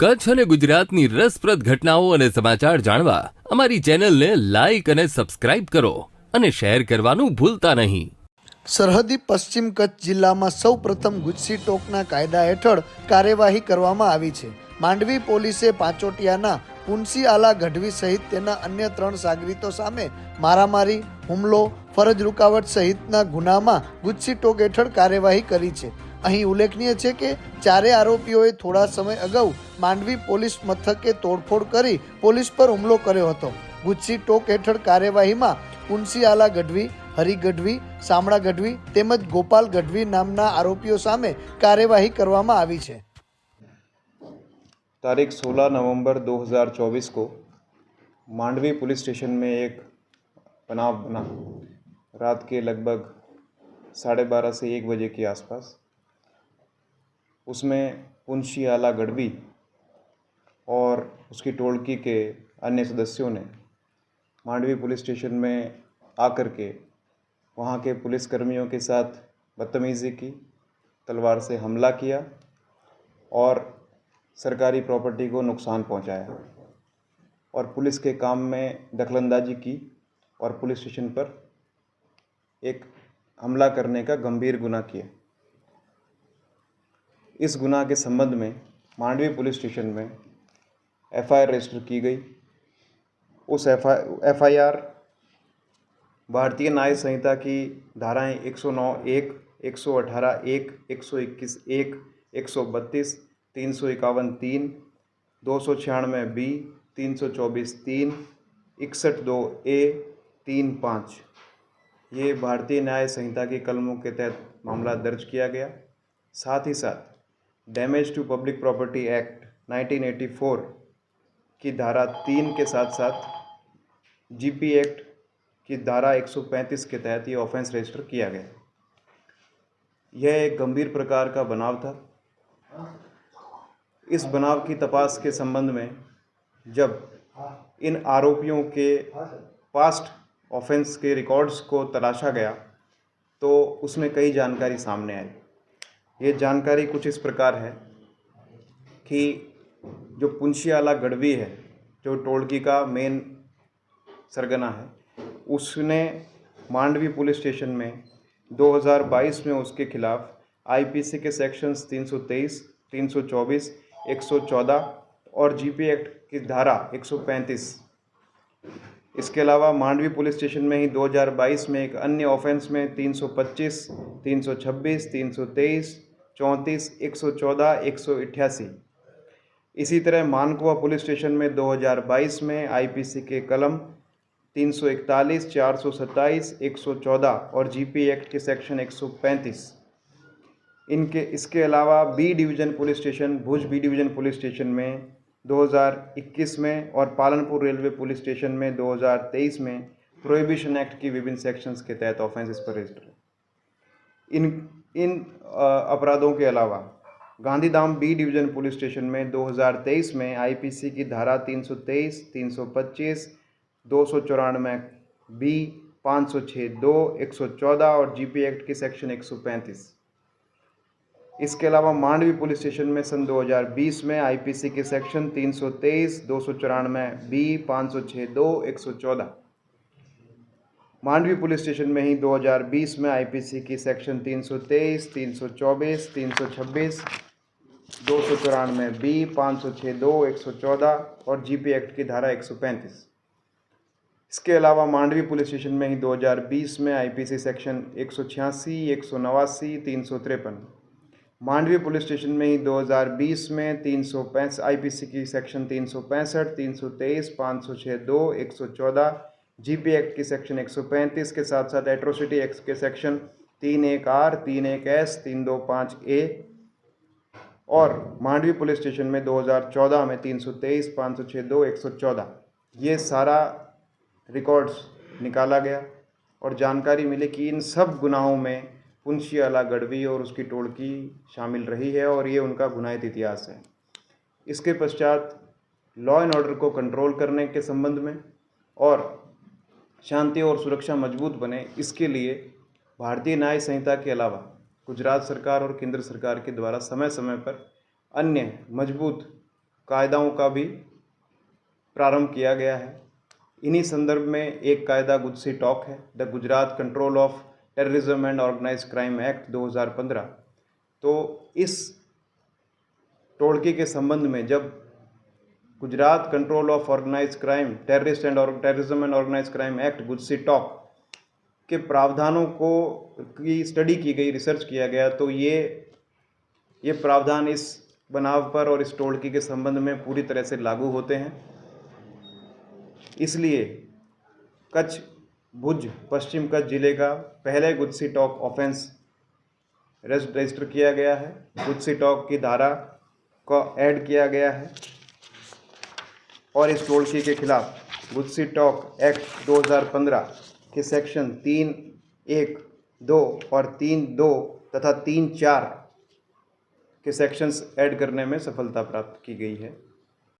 કચ્છ અને ગુજરાતની રસપ્રદ ઘટનાઓ અને સમાચાર જાણવા અમારી ચેનલને લાઈક અને સબસ્ક્રાઇબ કરો અને શેર કરવાનું ભૂલતા નહીં. સરહદી પશ્ચિમ કચ્છ જિલ્લામાં સૌ પ્રથમ ગુજસી ટોકના કાયદા હેઠળ કાર્યવાહી કરવામાં આવી છે. માંડવી પોલીસે પાંચોટિયાના પુનસી આલા ગઢવી સહિત તેના અન્ય 3 સાગરીતો સામે મારામારી, હુમલો, ફરજ રૂકાવટ સહિતના ગુનામાં ગુજસી ટોક હેઠળ કાર્યવાહી કરી છે. અહીં ઉલ્લેખનીય છે કે ચારેય આરોપીઓએ થોડા સમય અગાઉ માંડવી પોલીસ મથકે તોડફોડ કરી પોલીસ પર હુમલો કર્યો હતો. ગુજસી ટોક હેઠળ કાર્યવાહીમાં પુનસી આલા ગઢવી, હરી ગઢવી, શામળા ગઢવી તેમજ ગોપાલ ગઢવી નામના आरोपियों सामे कार्यवाही કરવામાં આવી છે. तारीख 16 नवंबर 2024 को मांडवी पुलिस स्टेशन में एक बनाव बना. रात के लगभग 12:30 से 1 बजे के आसपास. उसमें पुनसी आला गढ़वी और उसकी टोलकी के अन्य सदस्यों ने मांडवी पुलिस स्टेशन में आकर के वहाँ के पुलिसकर्मियों के साथ बदतमीज़ी की, तलवार से हमला किया और सरकारी प्रॉपर्टी को नुकसान पहुँचाया और पुलिस के काम में दखलंदाजी की और पुलिस स्टेशन पर एक हमला करने का गंभीर गुनाह किया. इस गुनाह के संबंध में मांडवी पुलिस स्टेशन में एफआईआर रजिस्टर की गई. उस एफआईआर भारतीय न्याय संहिता की धाराएं 109(1), 118(1), 121(1), 132, 351(3), 296(b), 324(3), 61(2)(a), 3(5) ये भारतीय न्याय संहिता की कलमों के तहत मामला दर्ज किया गया. साथ ही साथ damage to public property act 1984 की धारा 3 के साथ साथ जीपी एक्ट की धारा 135 के तहत ये ऑफेंस रजिस्टर किया गया. यह एक गंभीर प्रकार का बनाव था. इस बनाव की तपास के संबंध में जब इन आरोपियों के पास्ट ऑफेंस के रिकॉर्ड्स को तलाशा गया तो उसमें कई जानकारी सामने आई. ये जानकारी कुछ इस प्रकार है कि जो पुनसी आला गढ़वी है, जो टोलकी का मेन सरगना है, उसने मांडवी पुलिस स्टेशन में 2022 में उसके खिलाफ आईपीसी के सेक्शंस 323, 324, 114 और जीपी एक्ट की धारा 135. इसके अलावा मांडवी पुलिस स्टेशन में ही 2022 में एक अन्य ऑफेंस में 325, 326, 323, 34, 114, 188. इसी तरह मानकुआ पुलिस स्टेशन में 2022 में आईपीसी के कलम 341, 427, 114 और जीपी एक्ट के सेक्शन 135. इसके अलावा बी डिवीज़न पुलिस स्टेशन, भुज बी डिवीज़न पुलिस स्टेशन में 2021 में और पालनपुर रेलवे पुलिस स्टेशन में 2023 में प्रोहिबिशन एक्ट की विभिन्न सेक्शंस के तहत ऑफेंसेस पर रजिस्टर है. इन अपराधों के अलावा Gandhidham B division police station में 2023 में आईपीसी की धारा 323, 325, 294 बी, 506(2), 114 और जीपी एक्ट के सेक्शन 135. इसके अलावा मांडवी पुलिस स्टेशन में सन 2020 में आईपीसी के section 323, 294 B, 506(2), 114. Mandvi police station में ही 2020 में आईपीसी की सेक्शन 323, 324, 326, 294 बी, 506(2), 114 और जीपी एक्ट की धारा 135. इसके अलावा मांडवी पुलिस स्टेशन में ही 2020 में IPC section 186, 189, 353. Mandvi police station में ही 2020 में 365 आईपीसी की सेक्शन 365, 323, 506(2), 114, जीपी एक्ट की सेक्शन 135 के साथ साथ एट्रोसिटी एक्ट के सेक्शन 31(r), 31(s), 325(a) और मांडवी पुलिस स्टेशन में 2014 में 323, 506(2), 114. ये सारा रिकॉर्ड्स निकाला गया और जानकारी मिली कि इन सब गुनाहों में पुनसी आला गढ़वी और उसकी टोलकी शामिल रही है और ये उनका गुनाहित इतिहास है. इसके पश्चात लॉ एंड ऑर्डर को कंट्रोल करने के संबंध में और शांति और सुरक्षा मजबूत बने, इसके लिए भारतीय न्याय संहिता के अलावा गुजरात सरकार और केंद्र सरकार के द्वारा समय समय पर अन्य मजबूत कायदाओं का भी प्रारंभ किया गया है। इन्हीं संदर्भ में एक कायदा गुजसी टॉक है, the Gujarat control of terrorism and organise crime act 2015। तो इस टोटके के संबंध में जब Gujarat control of organise crime terrorism and organise crime act गुजसी टॉक के प्रावधानों को की स्टडी की गई, रिसर्च किया गया, तो ये प्रावधान इस बनाव पर और इस टोटके के संबंध में पूरी तरह से लागू होते हैं। इसलिए कच्छ भुज पश्चिम कच्छ जिले का पहले गुजसी टॉक ऑफेंस रजिस्टर किया गया है। गुजसी टॉक की धारा को ऐड किया गया है और इस टोटके के खिलाफ गुजसी टॉक एक्ट 2015 के सेक्शन 3(1)(2) और 3(2) तथा 3(4) के सेक्शंस ऐड करने में सफलता प्राप्त की गई है।